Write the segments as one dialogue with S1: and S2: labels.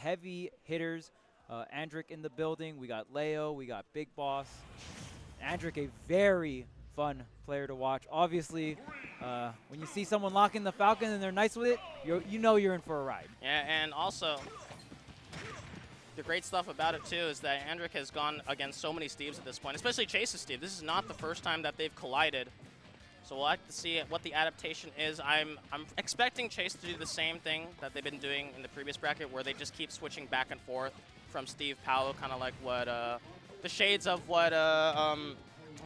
S1: heavy hitters. Andrik in the building. We got Leo. We got Big Boss. Andrik, a very fun player to watch. Obviously, when you see someone lock in the Falcon and they're nice with it, you know you're in for a ride.
S2: Yeah, and also, the great stuff about it, too, is that Andrik has gone against so many Steves at this point, especially Chase's Steve. This is not the first time that they've collided. So we'll have to see what the adaptation is. I'm expecting Chase to do the same thing that they've been doing in the previous bracket, where they just keep switching back and forth from Steve Paolo, kind of like what the shades of what oh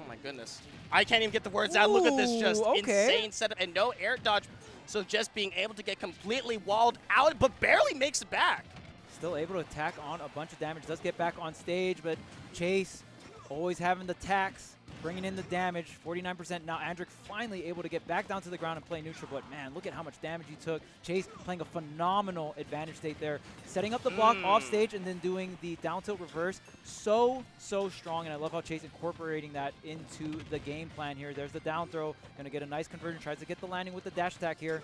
S2: my goodness, I can't even get the words out. Look at this, just insane setup and no air dodge, so just being able to get completely walled out, but barely makes it back.
S1: Still able to attack on a bunch of damage. Does get back on stage, but Chase always having the tax, bringing in the damage, 49%. Now Andrik finally able to get back down to the ground and play neutral, but man, look at how much damage he took. Chase playing a phenomenal advantage state there, setting up the block off stage and then doing the down tilt reverse. So strong, and I love how Chase incorporating that into the game plan here. There's the down throw, gonna get a nice conversion, tries to get the landing with the dash attack here.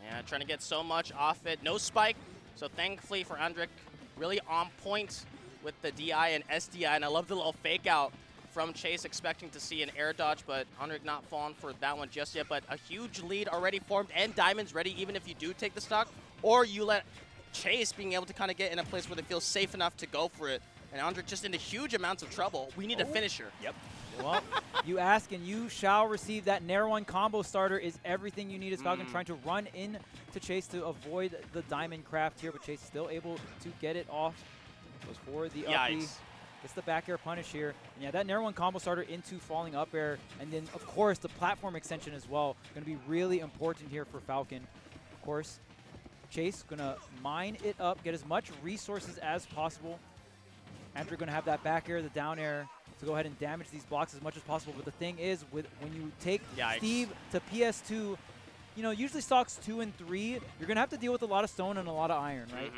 S2: Yeah, trying to get so much off it. No spike, so thankfully for Andrik, really on point with the DI and SDI, and I love the little fake out from Chase, expecting to see an air dodge, but Andrik not falling for that one just yet. But a huge lead already formed, and Diamond's ready, even if you do take the stock, or you let Chase being able to kind of get in a place where they feel safe enough to go for it. And Andrik just into huge amounts of trouble. We need a finisher.
S1: Yep. Well, you ask and you shall receive. That Nair 1 combo starter is everything you need as Falcon, trying to run in to Chase to avoid the Diamond craft here, but Chase still able to get it off. Goes for the uppie. Gets the back air punish here. And yeah, that Nair 1 combo starter into falling up air. And then, of course, the platform extension as well. Going to be really important here for Falcon. Of course, Chase going to mine it up, get as much resources as possible. Andrik going to have that back air, the down air, to go ahead and damage these blocks as much as possible. But the thing is, when you take Steve to PS2, you know, usually stocks 2 and 3, you're going to have to deal with a lot of stone and a lot of iron, right?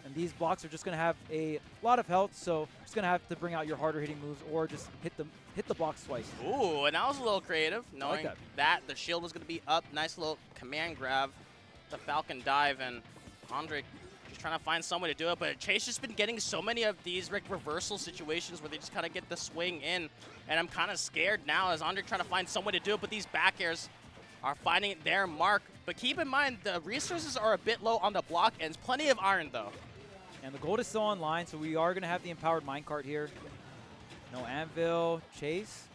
S1: And these blocks are just going to have a lot of health, so you're just going to have to bring out your harder hitting moves or just hit the blocks twice.
S2: Ooh, and that was a little creative, knowing like that the shield was going to be up. Nice little command grab, the Falcon dive, and Andrik just trying to find some way to do it. But Chase just been getting so many of these reversal situations where they just kind of get the swing in, and I'm kind of scared now as Andrik trying to find some way to do it, but these back airs are finding their mark. But keep in mind, the resources are a bit low on the block ends. Plenty of iron, though.
S1: And the gold is still online, so we are going to have the empowered minecart here. No anvil. Chase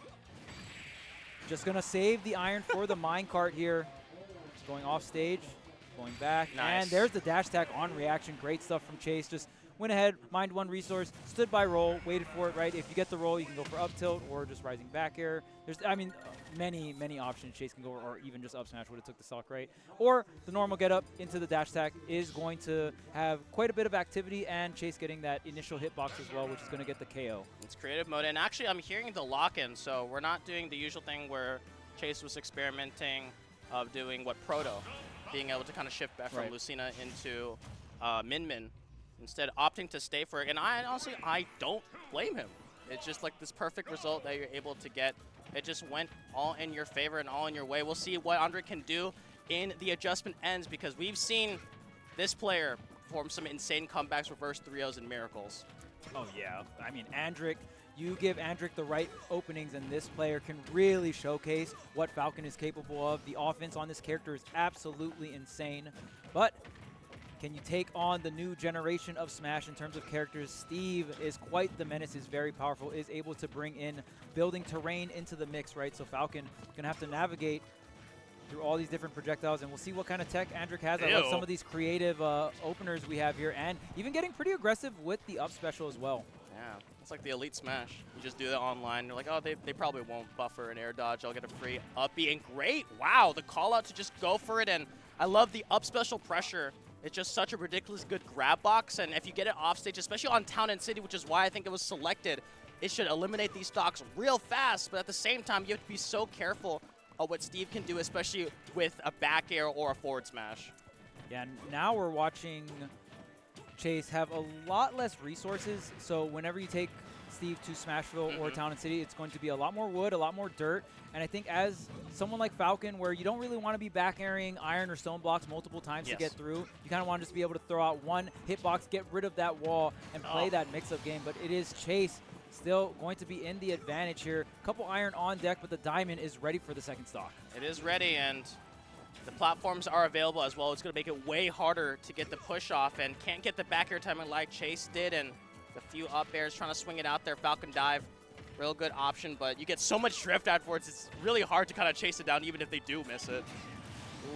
S1: just going to save the iron for the minecart here. Going off stage, going back.
S2: Nice.
S1: And there's the dash attack on reaction. Great stuff from Chase. Just went ahead, mined one resource, stood by roll, waited for it, right? If you get the roll, you can go for up tilt or just rising back air. There's, I mean, many options Chase can go, or even just up smash would have took the stock, right? Or the normal get up into the dash attack is going to have quite a bit of activity, and Chase getting that initial hitbox as well, which is going to get the KO.
S2: It's creative mode, and actually I'm hearing the lock-in, so we're not doing the usual thing where Chase was experimenting of doing what Proto, being able to kind of shift back from Lucina into Min Min, instead opting to stay for it. And honestly, I don't blame him. It's just like this perfect result that you're able to get. It just went all in your favor and all in your way. We'll see what Andrik can do in the adjustment ends, because we've seen this player perform some insane comebacks, reverse 3-0s, and miracles.
S1: Oh, yeah. I mean, Andrik, you give Andrik the right openings, and this player can really showcase what Falcon is capable of. The offense on this character is absolutely insane. But can you take on the new generation of Smash in terms of characters? Steve is quite the menace, is very powerful, is able to bring in building terrain into the mix, right? So Falcon going to have to navigate through all these different projectiles, and we'll see what kind of tech Andrik has. I love some of these creative openers we have here, and even getting pretty aggressive with the up special as well.
S2: Yeah, it's like the Elite Smash. You just do that online. You're like, oh, they probably won't buffer an air dodge. I'll get a free uppie, and great. Wow, the call out to just go for it, and I love the up special pressure. It's just such a ridiculous good grab box, and if you get it off stage, especially on Town and City, which is why I think it was selected, it should eliminate these stocks real fast, but at the same time, you have to be so careful of what Steve can do, especially with a back air or a forward smash.
S1: Yeah, now we're watching Chase have a lot less resources, so whenever you take Steve to Smashville or Town and City, it's going to be a lot more wood, a lot more dirt. And I think as someone like Falcon, where you don't really want to be back airing iron or stone blocks multiple times to get through, you kind of want to just be able to throw out one hitbox, get rid of that wall, and play that mix-up game. But it is Chase still going to be in the advantage here. Couple iron on deck, but the diamond is ready for the second stock.
S2: It is ready, and the platforms are available as well. It's going to make it way harder to get the push off, and can't get the back air timing like Chase did, and the few up airs trying to swing it out there. Falcon dive, real good option, but you get so much drift afterwards, it's really hard to kind of chase it down even if they do miss it.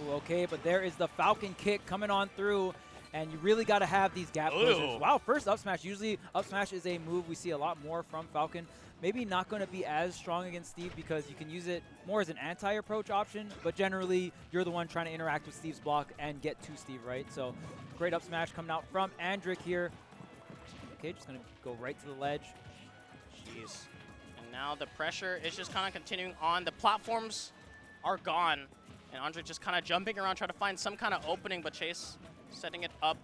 S1: Ooh, okay, but there is the Falcon kick coming on through, and you really got to have these gap closers. Wow, first up smash. Usually up smash is a move we see a lot more from Falcon. Maybe not going to be as strong against Steve because you can use it more as an anti-approach option, but generally you're the one trying to interact with Steve's block and get to Steve, right? So great up smash coming out from Andrik here. Okay, just going to go right to the ledge.
S2: Jeez. And now the pressure is just kind of continuing on. The platforms are gone, and Andrik just kind of jumping around trying to find some kind of opening, but Chase setting it up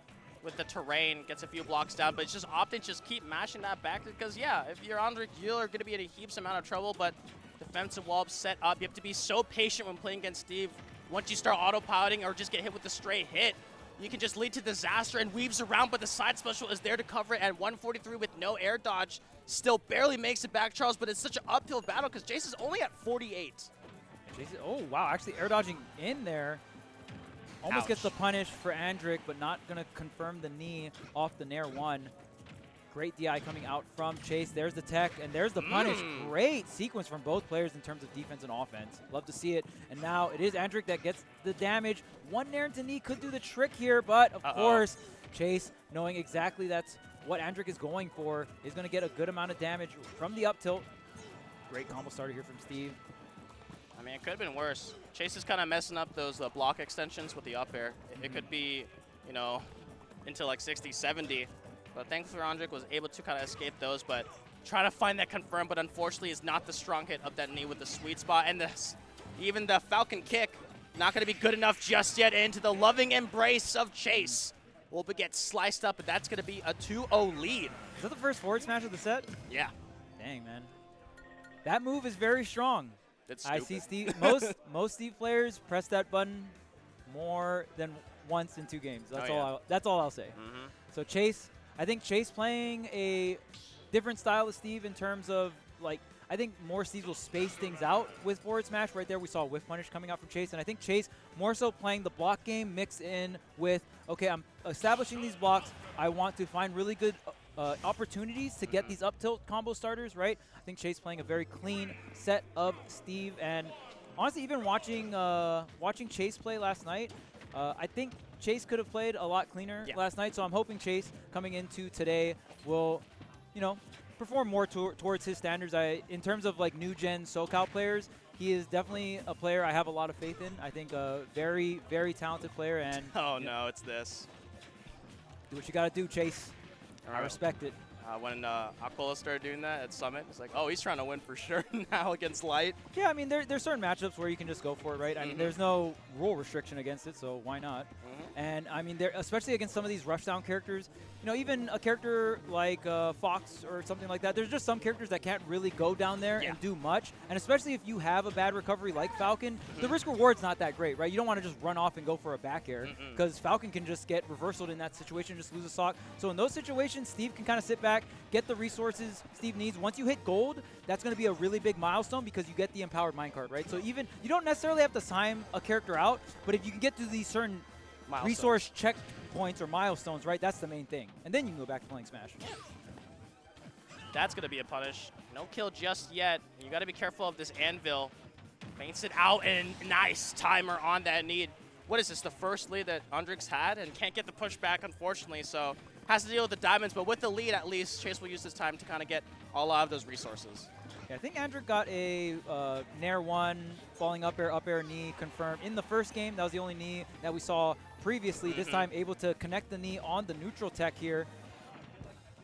S2: with the terrain, gets a few blocks down, but it's just opting to just keep mashing that back because, yeah, if you're Andrik, you're going to be in a heaps amount of trouble, but defensive wall set up. You have to be so patient when playing against Steve. Once you start autopiloting or just get hit with a straight hit, you can just lead to disaster and weaves around, but the side special is there to cover it at 143 with no air dodge. Still barely makes it back, Charles, but it's such an uphill battle because Jace is only at 48.
S1: Jason, oh, wow, actually air dodging in there. Almost gets the punish for Andrik, but not going to confirm the knee off the Nair 1. Great DI coming out from Chase. There's the tech, and there's the punish. Great sequence from both players in terms of defense and offense. Love to see it. And now it is Andrik that gets the damage. One Nair into knee could do the trick here, but of course, Chase, knowing exactly that's what Andrik is going for, is going to get a good amount of damage from the up tilt. Great combo starter here from Steve.
S2: I mean, it could have been worse. Chase is kind of messing up those block extensions with the up air. It could be, you know, into like 60, 70. But thankfully, Andrik was able to kind of escape those, but trying to find that confirm, but unfortunately is not the strong hit of that knee with the sweet spot. And even the Falcon kick, not going to be good enough just yet into the loving embrace of Chase. Will get sliced up, but that's going to be a 2-0 lead.
S1: Is that the first forward smash of the set?
S2: Yeah.
S1: Dang, man. That move is very strong.
S2: It's
S1: I see Steve. Most Steve players press that button more than once in 2 games. That's all I'll say. So Chase, I think Chase playing a different style of Steve in terms of, like, I think more Steve will space things out with forward smash. Right there we saw whiff punish coming out from Chase, and I think Chase more so playing the block game mixed in with, okay, I'm establishing these blocks. I want to find really good opportunities to get these up tilt combo starters, right? I think Chase playing a very clean set of Steve, and honestly, even watching Chase play last night, I think Chase could have played a lot cleaner last night. So I'm hoping Chase coming into today will, you know, perform more towards his standards. In terms of like new gen SoCal players, he is definitely a player I have a lot of faith in. I think a very, very talented player. And
S2: no, it's this.
S1: Do what you got to do, Chase. I respect it.
S2: When MkLeo started doing that at Summit, it's like, oh, he's trying to win for sure now against Light.
S1: Yeah, I mean, there's certain matchups where you can just go for it, right? I mean, there's no rule restriction against it, so why not? And, I mean, especially against some of these rushdown characters, you know, even a character like Fox or something like that, there's just some characters that can't really go down there and do much. And especially if you have a bad recovery like Falcon, the risk-reward's not that great, right? You don't want to just run off and go for a back air because Falcon can just get reversaled in that situation, just lose a sock. So in those situations, Steve can kind of sit back, get the resources Steve needs. Once you hit gold, that's going to be a really big milestone because you get the empowered minecart, right? So even you don't necessarily have to time a character out, but if you can get to these certain resource checkpoints or milestones, right, that's the main thing. And then you can go back to playing Smash.
S2: That's going to be a punish. No kill just yet. You got to be careful of this anvil. Faints it out, and nice timer on that need. What is this, the first lead that Andrik's had? And can't get the pushback, unfortunately, so has to deal with the diamonds. But with the lead, at least, Chase will use this time to kind of get all out of those resources.
S1: Yeah, I think Andrik got a Nair 1, falling up air, knee confirmed. In the first game, that was the only knee that we saw previously. This time able to connect the knee on the neutral tech here.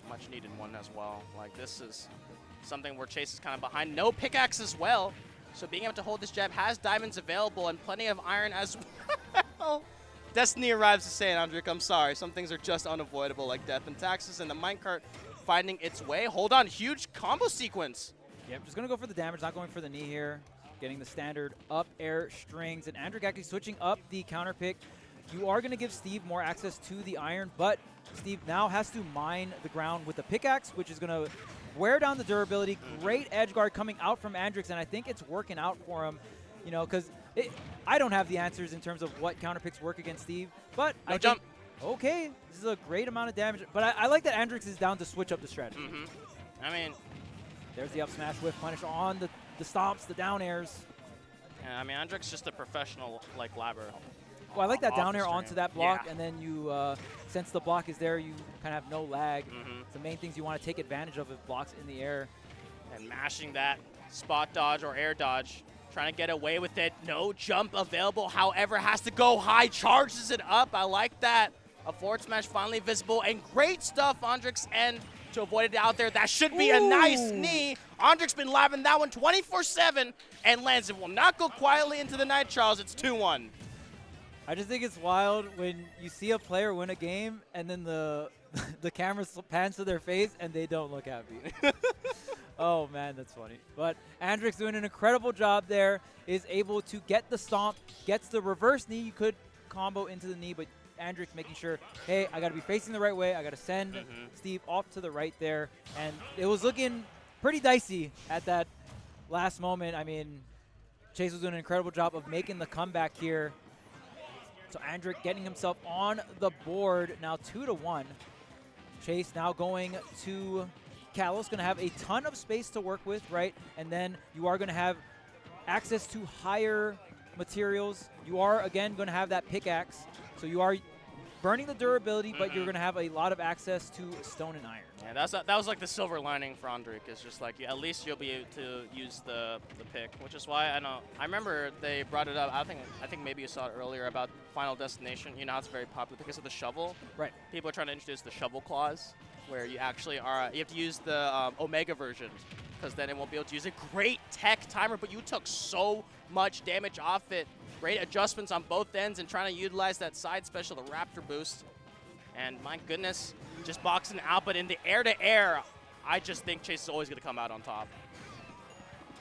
S2: Much needed one as well. Like, this is something where Chase is kind of behind. No pickaxe as well. So being able to hold this jab, has diamonds available and plenty of iron as well.
S3: Destiny arrives to say, Andrik, I'm sorry. Some things are just unavoidable, like death and taxes, and the minecart finding its way. Hold on, huge combo sequence.
S1: Yep, just going to go for the damage, not going for the knee here. Getting the standard up air strings, and Andrik actually switching up the counter pick. You are going to give Steve more access to the iron, but Steve now has to mine the ground with the pickaxe, which is going to wear down the durability. Great edge guard coming out from Andrik, and I think it's working out for him, you know, because I don't have the answers in terms of what counter picks work against Steve, but
S2: No jump.
S1: Okay, this is a great amount of damage, but I like that Andrik is down to switch up the strategy.
S2: I mean,
S1: there's the up smash with punish on the stomps, the down airs.
S2: yeah, I mean, Andrik's just a professional, like, labber.
S1: Well, I like that
S2: Off
S1: down
S2: the
S1: air
S2: string.
S1: onto that block,
S2: Yeah.
S1: and then you, since the block is there, you kind of have no lag. It's the main things you want to take advantage of with blocks in the air.
S2: And mashing that spot dodge or air dodge, trying to get away with it. No jump available, however, has to go high, charges it up. I like that. A forward smash finally visible, and great stuff, Andrik's end to avoid it out there. That should be a nice knee. Andrik's been labbing that one 24/7 and lands it. Will not go quietly into the night, Charles. It's 2-1.
S1: I just think it's wild when you see a player win a game, and then the the camera pans to their face, and they don't look happy. Oh, man, that's funny. But Andrik's doing an incredible job there, is able to get the stomp, gets the reverse knee. You could combo into the knee, but Andrik making sure, hey, I got to be facing the right way. I got to send Steve off to the right there. And it was looking pretty dicey at that last moment. I mean, Chase was doing an incredible job of making the comeback here. So Andrik getting himself on the board, now 2-1. Chase now going to Kalos, going to have a ton of space to work with, right? And then you are going to have access to higher materials. You are, again, going to have that pickaxe. So you are burning the durability, but you're going to have a lot of access to stone and iron.
S2: Yeah, that was like the silver lining for Andrik. It's just like, at least you'll be able to use the pick, which is why I remember they brought it up. I think maybe you saw it earlier about Final Destination. You know, it's very popular because of the shovel.
S1: Right.
S2: People are trying to introduce the shovel clause, where you actually are, you have to use the Omega version, because then it won't be able to use a great tech timer, but you took so much damage off it. Great adjustments on both ends and trying to utilize that side special, the Raptor boost. And my goodness, just boxing out, but in the air-to-air, I just think Chase is always going to come out on top.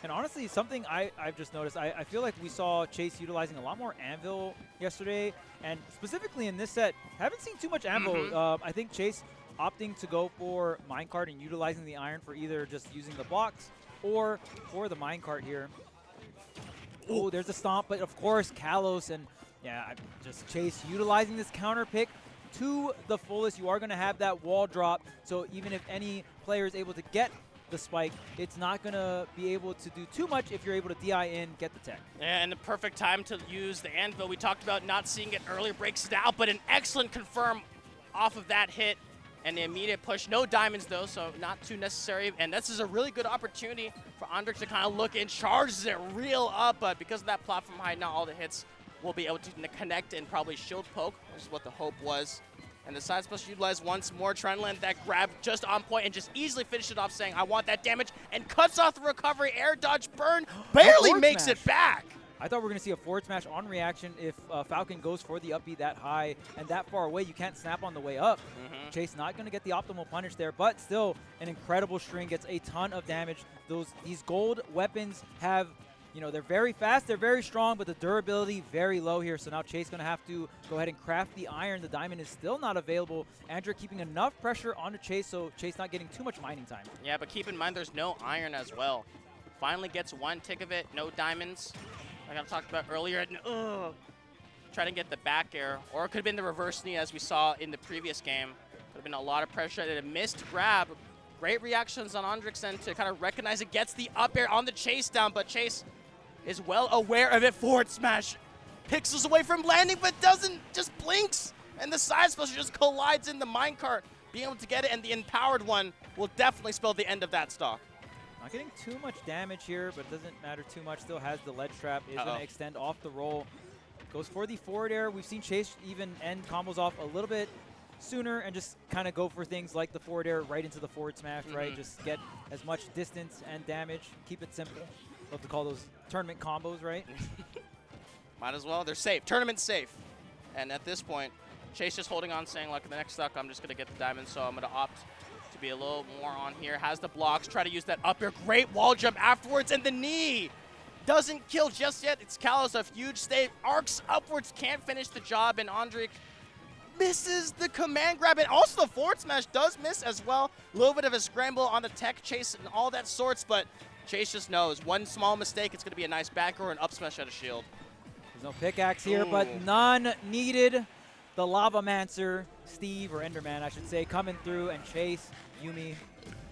S1: And honestly, something I've just noticed, I feel like we saw Chase utilizing a lot more Anvil yesterday, and specifically in this set, haven't seen too much Anvil. I think Chase opting to go for minecart and utilizing the iron for either just using the blocks or for the minecart here. Oh, there's a stomp, but of course, Kalos and, yeah, just Chase utilizing this counter pick to the fullest. You are going to have that wall drop, so even if any player is able to get the spike, it's not going to be able to do too much if you're able to DI in, get the tech.
S2: Yeah, and the perfect time to use the Anvil. We talked about not seeing it earlier, breaks it out, but an excellent confirm off of that hit. And the immediate push, no diamonds though, so not too necessary. And this is a really good opportunity for Andrik to kind of look in, charges it real up, but because of that platform height, not all the hits will be able to connect and probably shield poke, which is what the hope was. And the side special utilized once more, trying to land that grab just on point and just easily finish it off, saying, I want that damage, and cuts off the recovery, air dodge burn, barely makes it back.
S1: I thought we were going to see a forward smash on reaction if Falcon goes for the up B that high and that far away. You can't snap on the way up. Chase not going to get the optimal punish there, but still an incredible string, gets a ton of damage. These gold weapons have, you know, they're very fast, they're very strong, but the durability very low here. So now Chase going to have to go ahead and craft the iron. The diamond is still not available. Andrik keeping enough pressure onto Chase, so Chase not getting too much mining time.
S2: Yeah, but keep in mind there's no iron as well. Finally gets one tick of it, no diamonds. Like I talked about earlier, trying to get the back air, or it could have been the reverse knee as we saw in the previous game. Could have been a lot of pressure and a missed grab. Great reactions on Andrik's end to kind of recognize it, gets the up air on the Chase down, but Chase is well aware of it. Forward smash, pixels away from landing, but doesn't, just blinks, and the side special just collides in the minecart. Being able to get it, and the empowered one will definitely spell the end of that stock.
S1: Not getting too much damage here, but it doesn't matter too much. Still has the ledge trap. Is going to extend off the roll. Goes for the forward air. We've seen Chase even end combos off a little bit sooner and just kind of go for things like the forward air right into the forward smash, right? Just get as much distance and damage. Keep it simple. Love to call those tournament combos, right?
S3: Might as well. They're safe. Tournament safe. And at this point, Chase just holding on, saying, like, the next stock, I'm just going to get the diamond, so I'm going to opt to be a little more on here. Has the blocks, try to use that up air. Great wall jump afterwards, and the knee doesn't kill just yet. It's Kalos, a huge stave, arcs upwards, can't finish the job, and Andrik misses the command grab, and also the forward smash does miss as well. A little bit of a scramble on the tech chase and all that sorts, but Chase just knows one small mistake, it's going to be a nice back or an up smash at a shield.
S1: There's no pickaxe here, but none needed. The Lava Mancer, Steve, or Enderman, I should say, coming through, and Chase, Yuumi,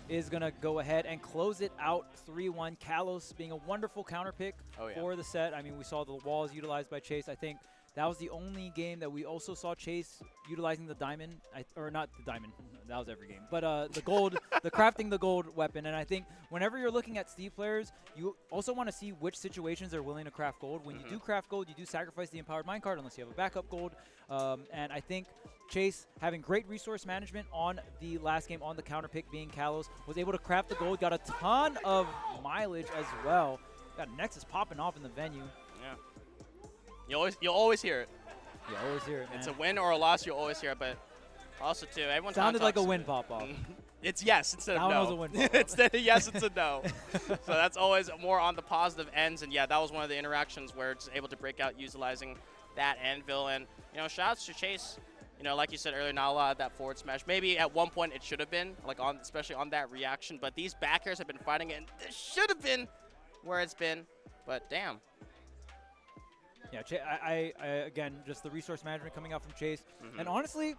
S1: is going to go ahead and close it out 3-1. Kalos being a wonderful counter pick for the set. I mean, we saw the walls utilized by Chase. I think that was the only game that we also saw Chase utilizing the diamond, or not the diamond, that was every game, but the gold, the crafting the gold weapon. And I think whenever you're looking at Steve players, you also want to see which situations they're willing to craft gold. When you do craft gold, you do sacrifice the empowered minecart unless you have a backup gold. And I think Chase, having great resource management on the last game on the counter pick being Kalos, was able to craft the gold, got a ton of mileage as well. Got Nexus popping off in the venue.
S3: Yeah. You'll always hear it.
S1: You always hear it, man.
S3: It's a win or a loss, you'll always hear it, but also, too, everyone
S1: sounded like a win pop-off.
S3: It's yes instead of no.
S1: That was a win pop-off.
S3: Instead of yes, it's a no. So that's always more on the positive ends, and yeah, that was one of the interactions where it's able to break out utilizing that anvil. And, you know, shout outs to Chase. You know, like you said earlier, not a lot of that forward smash. Maybe at one point it should have been, like especially on that reaction, but these backers have been fighting it, and this should have been where it's been, but damn.
S1: Yeah, I again, just the resource management coming out from Chase. And honestly,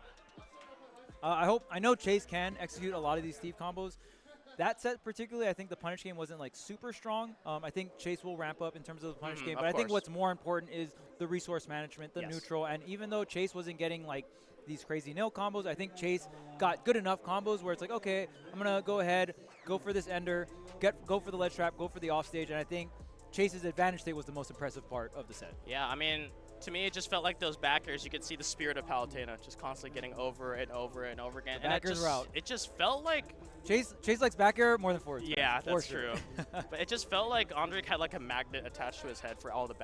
S1: I know Chase can execute a lot of these Steve combos. That set particularly, I think the punish game wasn't like super strong. I think Chase will ramp up in terms of the punish game, but I think what's more important is the resource management, the neutral. And even though Chase wasn't getting like these crazy nil combos, I think Chase got good enough combos where it's like, okay, I'm gonna go ahead, go for this ender, go for the ledge trap, go for the offstage, and I think Chase's advantage state was the most impressive part of the set. Yeah,
S2: I mean, to me, it just felt like those backers, you could see the spirit of Palutena just constantly getting over and over and over again.
S1: The backers were out.
S2: It just felt like
S1: Chase likes back air more than forward.
S2: Yeah, that's true. But it just felt like Andrik had like a magnet attached to his head for all the back